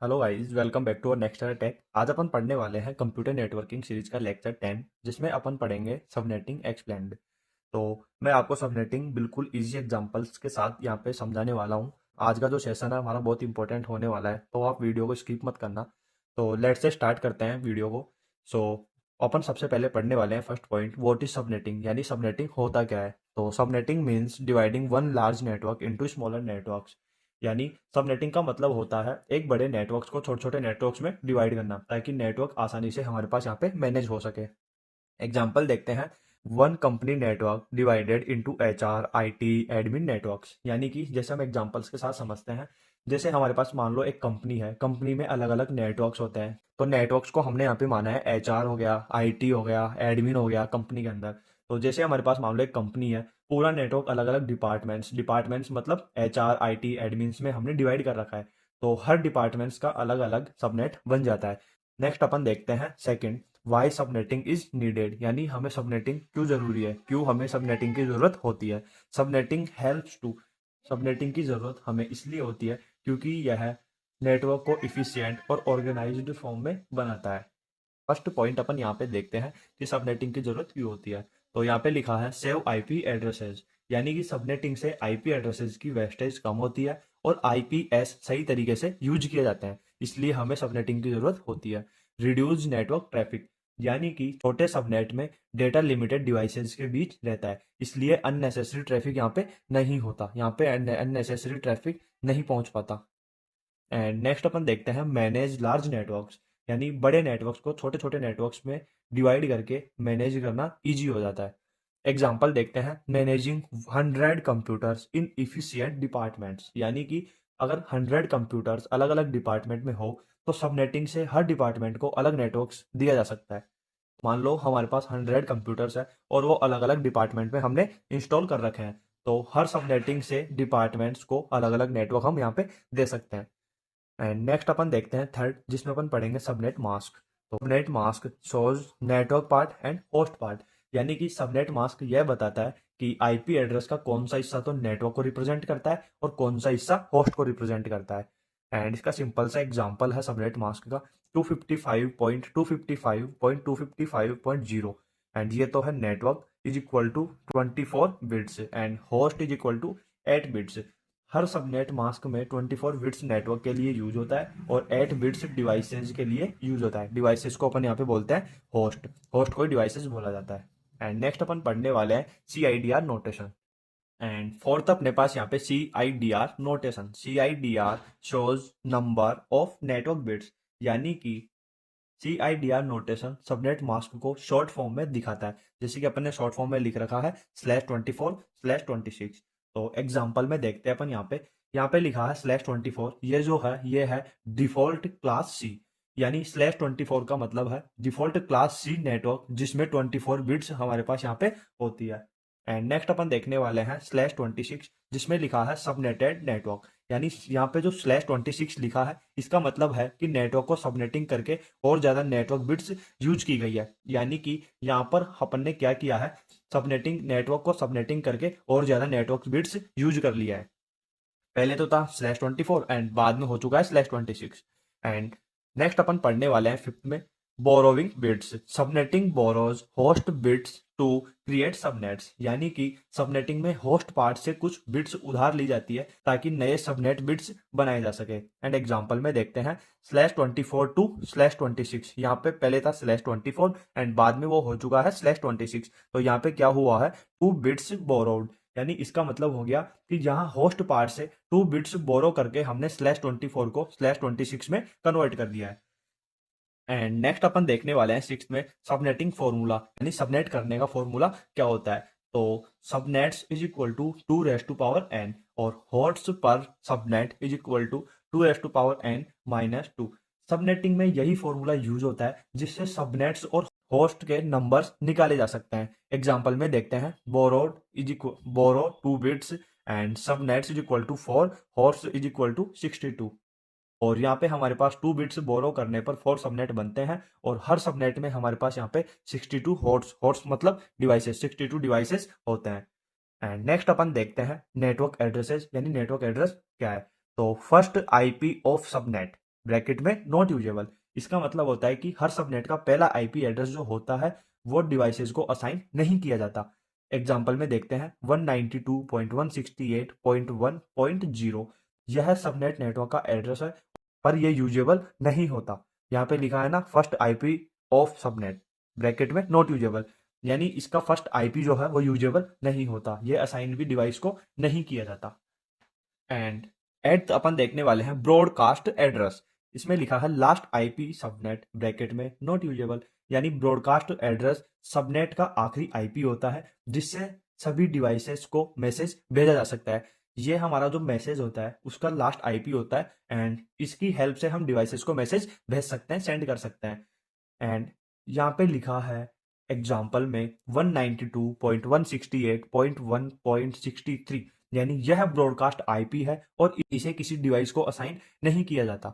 Hello guys, welcome back to our next tech. आज अपन पढ़ने वाले हैं कंप्यूटर नेटवर्किंग सीरीज का लेक्चर 10, जिसमें अपन पढ़ेंगे सबनेटिंग एक्सप्लेन्ड। तो मैं आपको सबनेटिंग बिल्कुल इजी एग्जांपल्स के साथ यहाँ पे समझाने वाला हूँ। आज का जो सेशन है हमारा बहुत इंपॉर्टेंट होने वाला है, तो आप वीडियो को स्किप मत करना। तो लेट्स से स्टार्ट करते हैं वीडियो को। सो अपन सबसे पहले पढ़ने वाले हैं first point, what is subnetting, यानी सबनेटिंग होता क्या है। तो subnetting means dividing one large network into smaller networks. यानी सबनेटिंग का मतलब होता है एक बड़े नेटवर्क्स को छोटे छोटे नेटवर्क्स में डिवाइड करना, ताकि नेटवर्क आसानी से हमारे पास यहाँ पे मैनेज हो सके। एग्जाम्पल देखते हैं। One company network divided into HR IT admin networks. यानी कि जैसे हम एग्जांपल्स के साथ समझते हैं, जैसे हमारे पास मान लो एक कंपनी है, कंपनी में अलग अलग नेटवर्क्स होते हैं। तो नेटवर्क्स को हमने यहाँ पे माना है एचआर हो गया, आईटी हो गया, एडमिन हो गया कंपनी के अंदर। तो जैसे हमारे पास मान लो एक कंपनी है, पूरा नेटवर्क अलग अलग डिपार्टमेंट्स डिपार्टमेंट्स मतलब एचआर आईटी एडमिन्स में हमने डिवाइड कर रखा है। तो हर डिपार्टमेंट्स का अलग अलग सबनेट बन जाता है। नेक्स्ट अपन देखते हैं second, why subnetting is needed, यानी हमें सबनेटिंग क्यों जरूरी है, क्यों हमें सबनेटिंग की जरूरत होती है। सबनेटिंग हेल्प्स टू, सबनेटिंग की जरूरत हमें इसलिए होती है क्योंकि यह नेटवर्क को इफिशिएंट और ऑर्गेनाइज्ड फॉर्म में बनाता है। फर्स्ट पॉइंट अपन यहाँ पे देखते हैं कि सबनेटिंग की जरूरत क्यों होती है। तो यहाँ पे लिखा है सेव आईपी एड्रेसेस, यानी कि सबनेटिंग से आईपी एड्रेसेस की वेस्टेज कम होती है और आईपीएस सही तरीके से यूज किए जाते हैं, इसलिए हमें सबनेटिंग की जरूरत होती है। रिड्यूस नेटवर्क ट्रैफिक, यानी कि छोटे सबनेट में डेटा लिमिटेड डिवाइसेस के बीच रहता है, इसलिए अननेसेसरी ट्रैफिक यहाँ पे नहीं होता, यहाँ पे अननेसेसरी ट्रैफिक नहीं पहुंच पाता। एंड नेक्स्ट अपन देखते हैं मैनेज लार्ज नेटवर्क्स, यानी बड़े नेटवर्क्स को छोटे छोटे नेटवर्क्स में डिवाइड करके मैनेज करना इजी हो जाता है। एग्जाम्पल देखते हैं, managing 100 computers in efficient departments, यानी कि अगर 100 कंप्यूटर्स अलग अलग डिपार्टमेंट में हो तो सबनेटिंग से हर डिपार्टमेंट को अलग नेटवर्क्स दिया जा सकता है। मान लो हमारे पास 100 कंप्यूटर्स है और वो अलग अलग डिपार्टमेंट में हमने इंस्टॉल कर रखे हैं, तो हर सबनेटिंग से डिपार्टमेंट्स को अलग अलग नेटवर्क हम यहाँ पे दे सकते हैं। एंड नेक्स्ट अपन देखते हैं थर्ड, जिसमें अपन पढ़ेंगे सबनेट मास्क। तो subnet mask shows network part and host part, यानी कि सबनेट मास्क यह बताता है कि आईपी एड्रेस का कौन सा हिस्सा तो नेटवर्क को रिप्रेजेंट करता है और कौन सा हिस्सा होस्ट को रिप्रेजेंट करता है। एंड इसका सिंपल सा एग्जांपल है सबनेट मास्क का 255.255.255.0। एंड ये तो है network is equal to 24 bits and host is equal to 8 bits. हर सबनेट मास्क में 24 बिट्स नेटवर्क के लिए यूज होता है और 8 बिट्स डिवाइसेज के लिए यूज होता है। डिवाइसेस को अपन यहाँ पे बोलते हैं होस्ट, होस्ट को डिवाइसेस बोला जाता है। एंड नेक्स्ट अपन पढ़ने वाले हैं C I D R notation. And fourth अपने पास यहाँ पे C I D R notation. C I D R shows number of network bits, यानी कि C I D R notation subnet mask को शॉर्ट फॉर्म में दिखाता है, जैसे कि अपन ने शॉर्ट फॉर्म में लिख रखा है /24/26। तो एग्जाम्पल में देखते हैं अपन यहाँ पे लिखा है /24, ये जो है ये है डिफॉल्ट क्लास सी, यानी /24 का मतलब है डिफॉल्ट क्लास सी नेटवर्क जिसमें 24 बिट्स हमारे पास यहाँ पे होती है। एंड नेक्स्ट अपन देखने वाले हैं /26, जिसमें लिखा है सबनेटेड नेटवर्क, यानी यहाँ पे जो /26 लिखा है इसका मतलब है कि नेटवर्क को सबनेटिंग करके और ज्यादा नेटवर्क बिट्स यूज की गई है। यानी कि यहाँ पर अपन ने क्या किया है, सबनेटिंग नेटवर्क को सबनेटिंग करके और ज्यादा नेटवर्क बिट्स यूज कर लिया है। पहले तो था /24 एंड बाद में हो चुका है /26। एंड नेक्स्ट अपन पढ़ने वाले हैं फिफ्थ में borrowing bits. Subnetting borrows host bits to create subnets, यानी कि सबनेटिंग में होस्ट पार्ट से कुछ बिट्स उधार ली जाती है ताकि नए सबनेट बिट्स बनाए जा सके। एंड एग्जांपल में देखते हैं /24 टू /26। यहाँ पे पहले था /24 एंड बाद में वो हो चुका है /26। तो यहाँ पे क्या हुआ है, 2 बिट्स बोरोड, यानी इसका मतलब हो गया कि जहां होस्ट पार्ट से 2 बिट्स बोरो करके हमने /24 को /26 में कन्वर्ट कर दिया है। एंड नेक्स्ट अपन देखने वाले हैं सिक्स में सबनेटिंग फॉर्मूला, यानी सबनेट करने का फॉर्मूला क्या होता है। तो subnets is equal to 2 raised to power n और hosts per subnet is equal to 2 raised to power n-2। Subnetting में यही फॉर्मूला यूज होता है जिससे सबनेट्स और होस्ट के नंबर्स निकाले जा सकते हैं। एग्जाम्पल में देखते हैं borrow 2 bits and subnets is equal to 4, host is equal to 62। और यहाँ पे हमारे पास 2 बिट्स बोरो करने पर 4 सबनेट बनते हैं और हर सबनेट में हमारे पास यहाँ पे 62 होट्स, होट्स मतलब डिवाइसेस, 62 डिवाइसेस होते हैं। एंड नेक्स्ट अपन देखते हैं नेटवर्क एड्रेसेस, यानी नेटवर्क एड्रेस क्या है। तो first IP of subnet, bracket में नॉट यूजेबल। इसका मतलब होता है कि हर सबनेट का पहला आईपी एड्रेस जो होता है वो डिवाइसेस को असाइन नहीं किया जाता। एग्जाम्पल में देखते हैं 192.168.1.0 यह सबनेट नेटवर्क का एड्रेस है, पर यह यूजेबल नहीं होता। यहाँ पे लिखा है ना first IP of subnet bracket में नॉट यूजेबल, यानी इसका फर्स्ट आईपी जो है वो यूजेबल नहीं होता, ये असाइन भी डिवाइस को नहीं किया जाता। एंड एट अपन देखने वाले हैं ब्रॉडकास्ट एड्रेस। इसमें लिखा है लास्ट आईपी सबनेट ब्रैकेट में नॉट यूजेबल, यानी ब्रॉडकास्ट एड्रेस सबनेट का आखिरी आईपी होता है जिससे सभी डिवाइसेस को मैसेज भेजा जा सकता है। ये हमारा जो मैसेज होता है उसका लास्ट आईपी होता है एंड इसकी हेल्प से हम डिवाइसेस को मैसेज भेज सकते हैं, सेंड कर सकते हैं। एंड यहाँ पे लिखा है एग्जाम्पल में 192.168.1.63, यानी यह ब्रॉडकास्ट आईपी है और इसे किसी डिवाइस को असाइन नहीं किया जाता।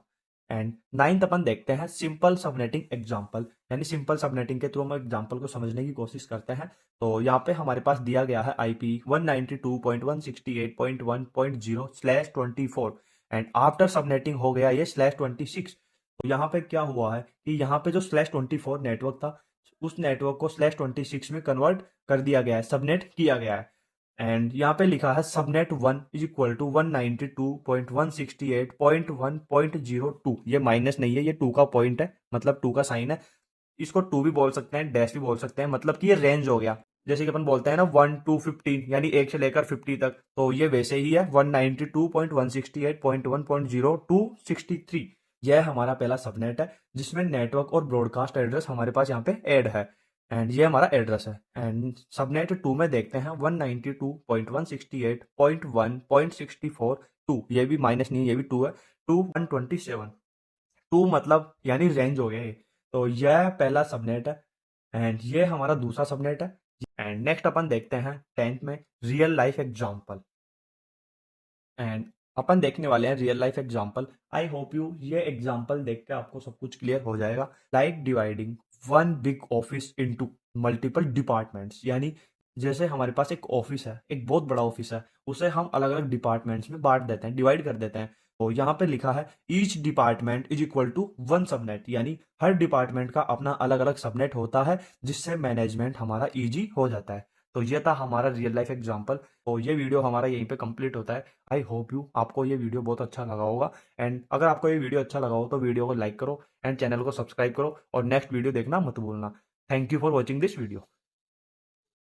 एंड नाइन्थ अपन देखते हैं सिंपल सबनेटिंग एग्जाम्पल, यानी सिंपल सबनेटिंग के थ्रू हम एग्जाम्पल को समझने की कोशिश करते हैं। तो यहाँ पे हमारे पास दिया गया है आईपी 192.168.1.0/24 एंड आफ्टर सबनेटिंग हो गया ये /26। तो यहाँ पे क्या हुआ है कि यहाँ पे जो /24 नेटवर्क था उस नेटवर्क को /26 में कन्वर्ट कर दिया गया है, सबनेट किया गया है। एंड यहाँ पे लिखा है सबनेट 1 इज इक्वल टू 192.168.1.02। ये माइनस नहीं है, ये 2 का पॉइंट है, मतलब 2 का साइन है। इसको 2 भी बोल सकते हैं, डैश भी बोल सकते हैं, मतलब कि ये रेंज हो गया। जैसे कि अपन बोलते हैं ना 1 to 15, यानी 1 से लेकर 50 तक, तो ये वैसे ही है 192.168.1.0 to 63। यह हमारा पहला सबनेट है जिसमें नेटवर्क और ब्रॉडकास्ट एड्रेस हमारे पास यहाँ पे ऐड है एंड ये हमारा एड्रेस है। एंड सबनेट 2 में देखते हैं 192.168.1.64 2, ये भी माइनस नहीं, ये भी 2 है, 2 127। 2 मतलब यानी रेंज हो गया ये। तो यह पहला सबनेट है एंड ये हमारा दूसरा सबनेट है। एंड नेक्स्ट अपन देखते हैं 10th में रियल लाइफ एग्जांपल एंड अपन देखने वाले हैं real life example. I hope you ये एग्जांपल देख के आपको सब कुछ क्लियर हो जाएगा। Like dividing one big office into multiple departments, यानी जैसे हमारे पास एक ऑफिस है, एक बहुत बड़ा ऑफिस है, उसे हम अलग अलग डिपार्टमेंट्स में बांट देते हैं, डिवाइड कर देते हैं। तो यहाँ पे लिखा है each department is equal to one subnet, यानी हर डिपार्टमेंट का अपना अलग अलग सबनेट होता है जिससे मैनेजमेंट हमारा इजी हो जाता है। तो ये था हमारा रियल लाइफ एग्जांपल। तो ये वीडियो हमारा यहीं पे कंप्लीट होता है। आई होप यू आपको ये वीडियो बहुत अच्छा लगा होगा एंड अगर आपको ये वीडियो अच्छा लगा हो तो वीडियो को लाइक करो एंड चैनल को सब्सक्राइब करो और नेक्स्ट वीडियो देखना मत भूलना। Thank you for watching this video.